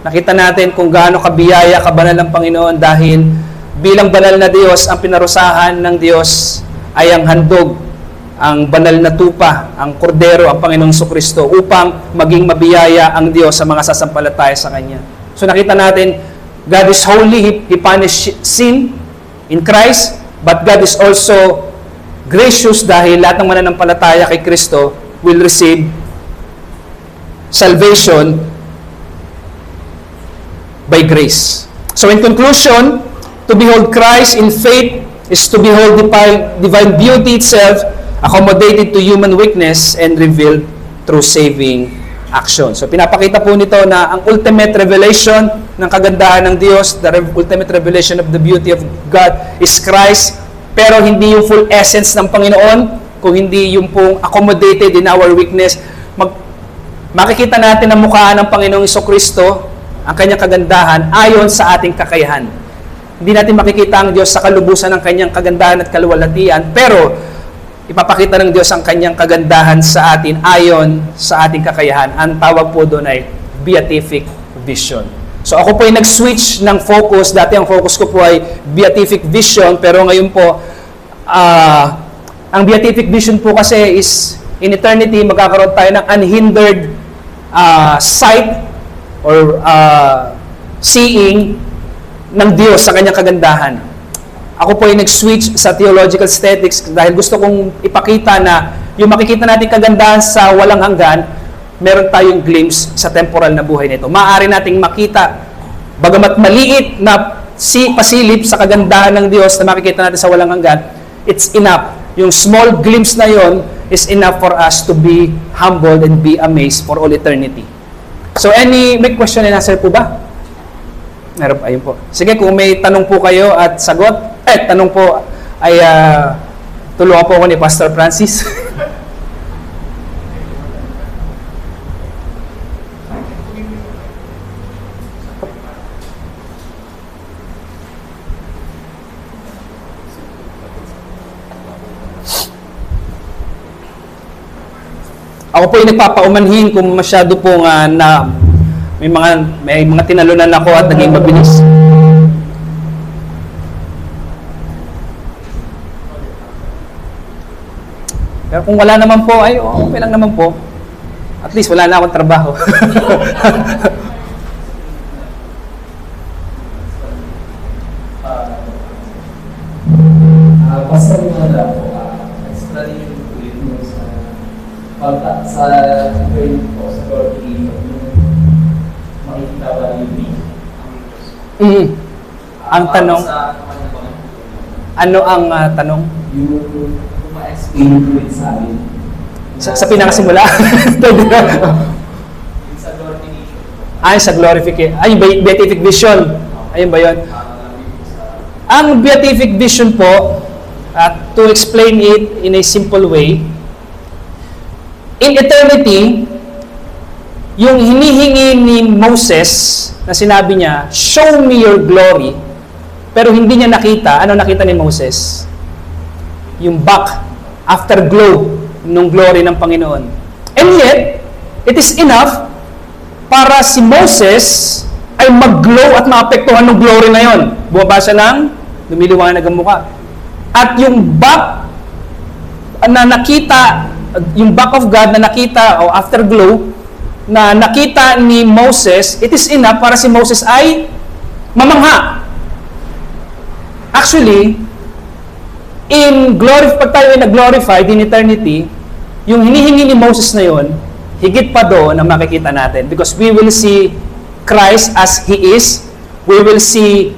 Nakita natin kung gaano kabiyaya, kabanal ng Panginoon dahil bilang banal na Diyos, ang pinarusahan ng Diyos ay ang handog, ang banal na tupa, ang kordero, ang Panginoong Jesucristo upang maging mabiyaya ang Diyos sa mga sasampalataya sa Kanya. So nakita natin, God is holy, He punished sin in Christ, but God is also gracious dahil lahat ng mananampalataya kay Kristo will receive salvation by grace. So in conclusion, to behold Christ in faith is to behold divine beauty itself accommodated to human weakness and revealed through saving action. So pinapakita po nito na ang ultimate revelation ng kagandahan ng Diyos, the ultimate revelation of the beauty of God is Christ, pero hindi yung full essence ng Panginoon, kung hindi yung pong accommodated in our weakness. Makikita natin ang mukha ng Panginoong Jesucristo, ang kanyang kagandahan ayon sa ating kakayahan. Hindi natin makikita ang Diyos sa kalubusan ng kanyang kagandahan at kaluwalhatian, pero ipapakita ng Diyos ang kanyang kagandahan sa atin ayon sa ating kakayahan. Ang tawag po doon ay beatific vision. So ako po ay nag-switch ng focus. Dati ang focus ko po ay beatific vision, pero ngayon po, ang beatific vision po kasi is in eternity, magkakaroon tayo ng unhindered sight or seeing ng Diyos sa kanyang kagandahan. Ako po ay nag-switch sa theological aesthetics dahil gusto kong ipakita na yung makikita natin kagandahan sa walang hanggan, meron tayong glimpse sa temporal na buhay nito. Maaari nating makita, bagamat maliit na pasilip sa kagandahan ng Diyos na makikita natin sa walang hanggan, it's enough. Yung small glimpse na yon is enough for us to be humbled and be amazed for all eternity. So, may question and answer po ba? Meron pa, ayun po. Sige, kung may tanong po kayo at sagot, tanong po ay tulungan po ako ni Pastor Francis. Ako po yung nagpapaumanhin kung masyado pong na may mga tinalunan ako at naging mabilis. Pero kung wala naman po, ay okay lang naman po. At least wala na akong trabaho. Basta wala po, explanation po yun sa training po, sa Lord King, makikita ba yung Ang tanong, ano ang tanong? yung ma-explain po yun sa amin. Sa pinakasimula? Sa glorification. Ay, sa glorification. Ay, beatific vision. Ayun ba yun? Ang beatific vision po, to explain it in a simple way, in eternity, yung hinihingi ni Moses na sinabi niya, show me your glory, pero hindi niya nakita. Ano nakita ni Moses? Yung back, afterglow ng glory ng Panginoon. And yet, it is enough para si Moses ay mag-glow at maapektuhan ng glory na yon. Bumaba siya ng lumiliwanag ang mukha. At yung back na nakita, yung back of God na nakita, o afterglow, na nakita ni Moses, it is enough para si Moses ay mamangha. Actually, pag tayo ay nag-glorified in eternity, yung hinihingi ni Moses na yon, higit pa doon na makikita natin. Because we will see Christ as He is. We will see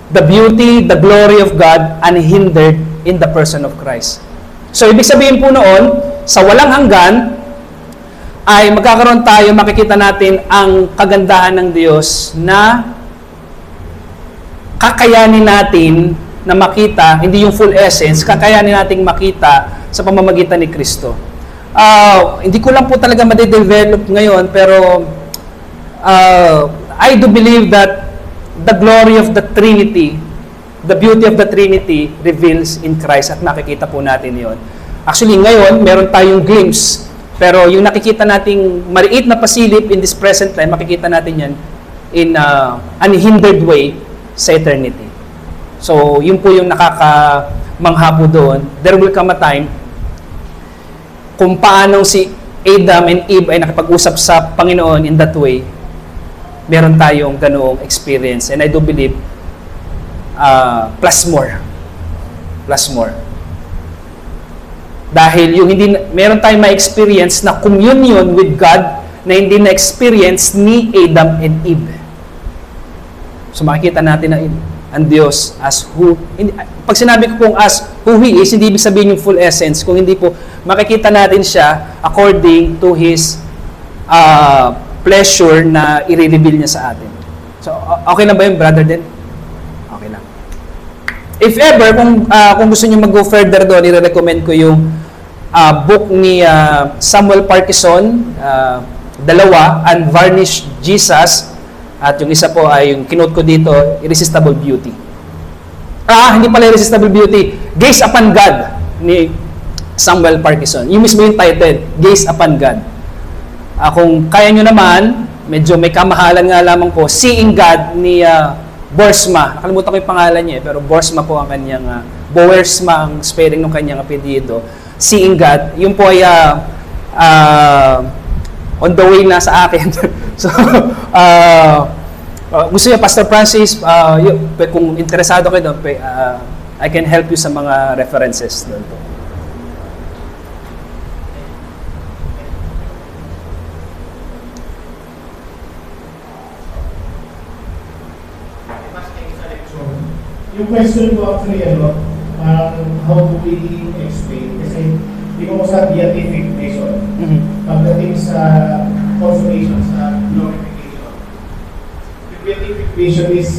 the beauty, the glory of God unhindered in the person of Christ. So, ibig sabihin po noon, sa walang hanggan, ay magkakaroon tayo, makikita natin ang kagandahan ng Diyos na kakayanin natin na makita, hindi yung full essence, kakayanin nating makita sa pamamagitan ni Kristo. Hindi ko lang po talaga ma-develop ngayon, pero I do believe that the glory of the Trinity, the beauty of the Trinity reveals in Christ at makikita po natin yon. Actually, ngayon, meron tayong glimpse, pero yung nakikita nating maliit na pasilip in this present time, makikita natin yan in unhindered way sa eternity. So, yun po yung nakakamangha po doon. There will come a time kung paano si Adam and Eve ay nakipag-usap sa Panginoon in that way, meron tayong ganoong experience. And I do believe, plus more. Plus more. Dahil yung meron tayong ma-experience na communion with God na hindi na-experience ni Adam and Eve. So makikita natin na ang Diyos as who, pag sinabi ko pong as who He is, hindi ibig sabihin yung full essence. Kung hindi po, makikita natin siya according to His pleasure na i-reveal niya sa atin. So, okay na ba yun, brother din? Okay lang. If ever, kung gusto niyo mag-go further doon, i-recommend ko yung book ni Samuel Parkinson, dalawa, Unvarnished Jesus, at yung isa po ay yung kinote ko dito, Irresistible Beauty. Hindi pala Irresistible Beauty, Gaze Upon God, ni Samuel Parkinson. Yung mismo yung title, Gaze Upon God. Kung kaya nyo naman, medyo may kamahalan nga lamang po, Seeing God ni Boersma. Nakalimutan ko yung pangalan niya, pero Boersma po ang kanyang, Boersma ang spelling ng kanyang apelyido. Seeing God, yun po ay on the way na sa akin. So, gusto niya, Pastor Francis, kung interesado kayo doon, I can help you sa mga references doon po. Yung question ko actually, how do we explain? Kasi hindi ko sa beatific vision, pagdating sa consolation, sa glorification, the beatific vision is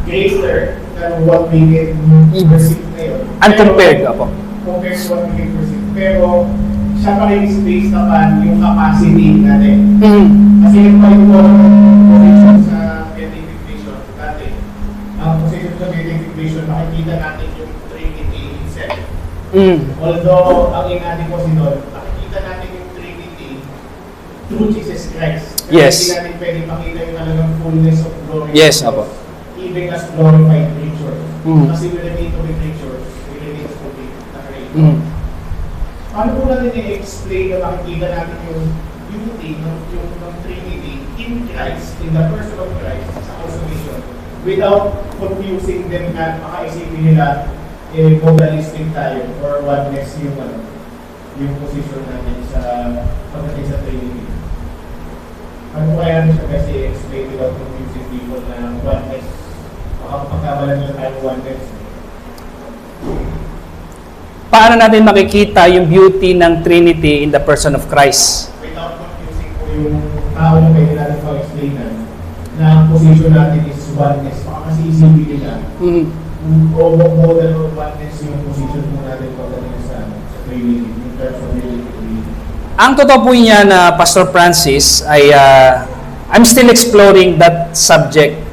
greater than what we can perceive ngayon. Uncompared, ako. Compared to what we can perceive. Pero, siya pa rin is based naman yung capacity natin. Kasi yung position sa beatific vision natin, ang position sa beatific vision, makikita natin yung Trinity itself. Although, ang inanin ko si Lord, nakikita through Jesus Christ. Yes. Hindi natin pwede makita yung talagang fullness of glory. Yes, apo. Even as glorified creature. Mm. Kasi we remain to be creature, we remain to be the creator. Mm. Paano po natin i-explain na makikita natin yung unity ng Trinity in Christ, in the person of Christ, sa consummation, without confusing them na makaisipin nila modalistic tayo or oneness yung position natin sa pagdating sa Trinity. Ano kaya natin siya kasi explain without confusing people na oneness? Baka pagkamalan nila tayo oneness. Paano natin makikita yung beauty ng Trinity in the person of Christ? Without confusing po yung tao na pwede natin pag-explain na ang position natin is oneness. Baka kasi isipin nila o model or oneness yung position po natin pagdating sa Trinity, in terms of Trinity. Ang totoo po niya na Pastor Francis ay I'm still exploring that subject.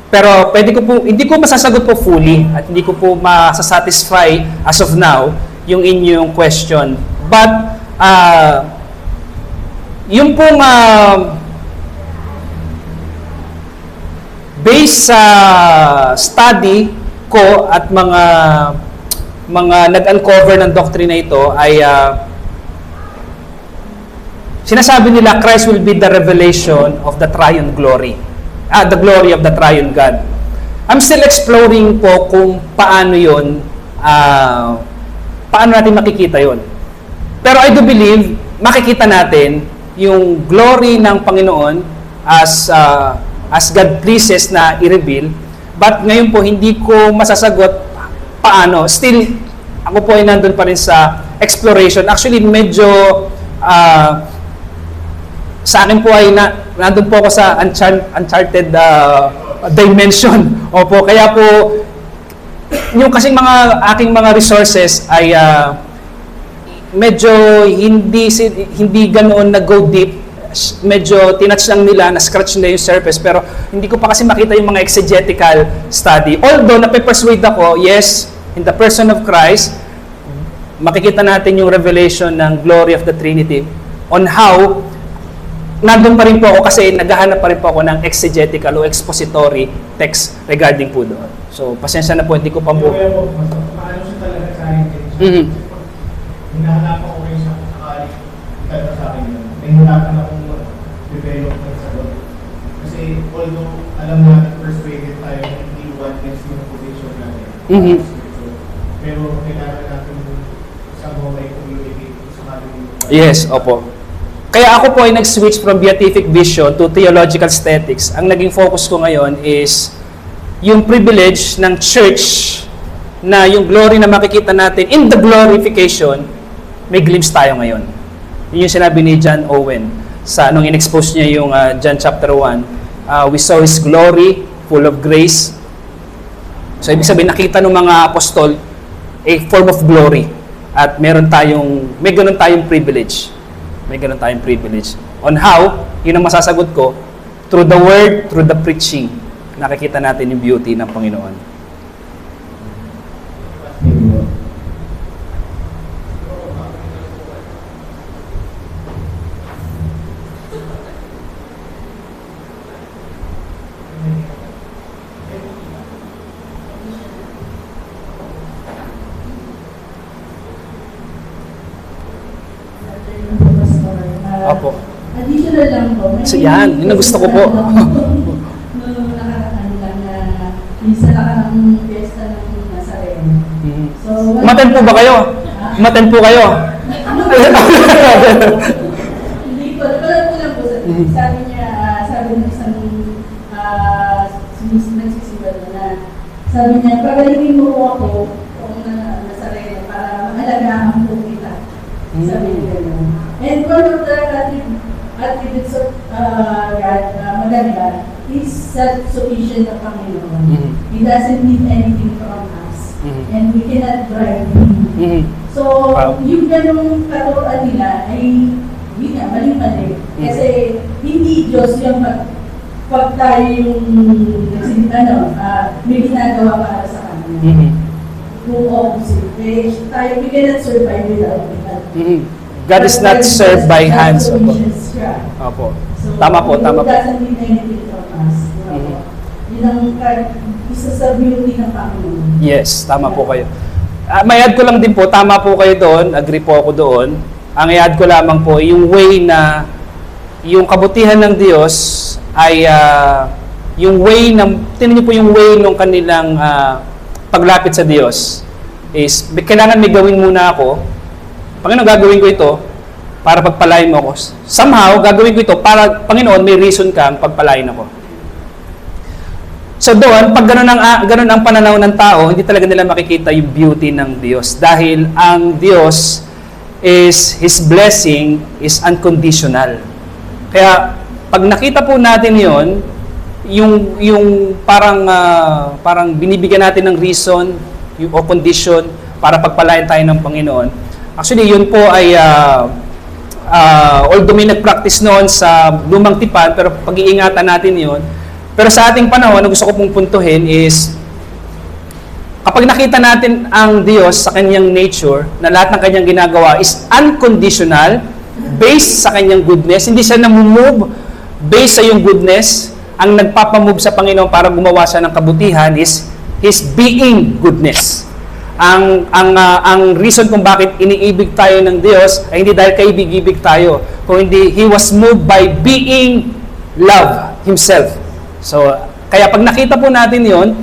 Pero hindi ko masasagot po fully at hindi ko po masasatisfy as of now yung inyong question. But yung pong based sa study ko at mga nag-uncover ng doctrine na ito ay sinasabi nila Christ will be the revelation of the triune glory. The glory of the triune God. I'm still exploring po kung paano yun, paano natin makikita yun. Pero I do believe, makikita natin yung glory ng Panginoon as God pleases na i-reveal. But ngayon po, hindi ko masasagot paano. Still, ako po ay nandun pa rin sa exploration. Actually, medyo sa akin po ay nandun po ako sa uncharted dimension. Opo, kaya po yung kasing aking mga resources ay medyo hindi ganoon nag-go deep. Medyo tinouch lang nila, na-scratch nila yung surface, pero hindi ko pa kasi makita yung mga exegetical study. Although nape-persuade ako, yes, in the person of Christ, makikita natin yung revelation ng glory of the Trinity on how nandun pa rin po ako kasi naghahanap pa rin po ako ng exegetical o expository text regarding po doon. So, pasensya na po, hindi ko pa po. Pero paano siya talaga sa akin? Hinahanapan ko kayo sa sakali, ikata sa akin yun. Nahihirapan akong develop ng sagot. Kasi although alam natin persuaded tayo na hindi oneness yung position natin. Pero kailangan natin sa mga may communicate sa ating Yes, opo. Kaya ako po ay nag-switch from beatific vision to theological aesthetics. Ang naging focus ko ngayon is yung privilege ng church na yung glory na makikita natin in the glorification, may glimpse tayo ngayon. Yun yung sinabi ni John Owen nung in-expose niya yung John chapter 1. We saw His glory, full of grace. So, ibig sabihin, nakita ng mga apostol a form of glory. At may ganun tayong privilege. May ganun tayong privilege. On how, yun ang masasagot ko, through the word, through the preaching, nakikita natin yung beauty ng Panginoon. Opo. Additional lang po. So, yan. Yun ang gusto ko po. Noong nakaraan lang na minsan nakarang fiesta ng Nazareno. So, Umaten po ba kayo? Umaten po kayo? Hindi ko. Pala po lang po. Sabi niya, sabi ng isang nagsisiwala na, sabi niya, pagalingin mo ako kung Nazareno para maalagaan po kita. Sabi niya gano'n. And one of the attributes of God, maganda, is self-sufficient na Panginoon. He doesn't need anything from us. And we cannot bribe Him. So, yung ganong katuruan nila ay, yun nga, mali-mali. Kasi hindi Diyos yung pag tayo yung may ginagawa para sa Kanya. Kung opposite. We cannot survive without God. God is not served by hands. Self-sufficient siya. Opo. So, Tama po, tama po. It doesn't need anything from us. Mhm. Yun ang isa sa beauty ng Panginoon. Yes, tama po kayo. May add ko lang din po, tama po kayo doon, agree po ako doon. Ang i-add ko lamang po, yung way na yung kabutihan ng Diyos ay yung way ng, tingnan niyo po yung way ng kanilang paglapit sa Diyos is, kailangan may gawin muna ako. Panginoon, gagawin ko ito para pagpalain mo ako. Somehow, gagawin ko ito para, Panginoon, may reason kang pagpalain ako. So doon, pag ganun ang pananaw ng tao, hindi talaga nila makikita yung beauty ng Diyos. Dahil ang Diyos is, His blessing is unconditional. Kaya, pag nakita po natin yon, yung parang binibigyan natin ng reason o condition para pagpalain tayo ng Panginoon. Actually, yun po ay, although may nag-practice noon sa lumang tipan, pero pag-iingatan natin yon. Pero sa ating panahon, ang gusto ko pong puntuhin is, kapag nakita natin ang Diyos sa kanyang nature, na lahat ng kanyang ginagawa is unconditional, based sa kanyang goodness, hindi siya namumove based sa yung goodness. Ang nagpapamove sa Panginoon para gumawa siya ng kabutihan is His being goodness. Ang reason kung bakit iniibig tayo ng Diyos ay hindi dahil kaibig-ibig tayo, kung hindi He was moved by being love Himself. So, kaya pag nakita po natin yon,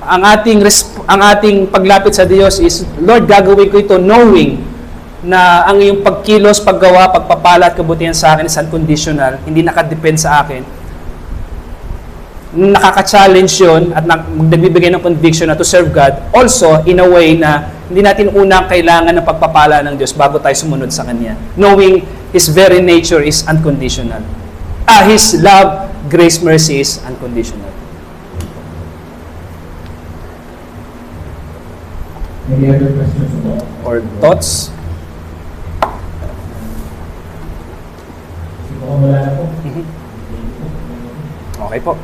ang ating paglapit sa Diyos is, Lord, gagawin ko ito knowing na ang iyong pagkilos, paggawa, pagpapala at kabutihan sa akin is unconditional, hindi nakadepend sa akin. Nakaka-challenge yun at nagbibigay ng conviction na to serve God. Also, in a way na hindi natin unang kailangan ng pagpapala ng Diyos bago tayo sumunod sa Kanya. Knowing His very nature is unconditional. His love, grace, mercy is unconditional. Any other questions about? Or thoughts? Siguro wala na po. Okay po.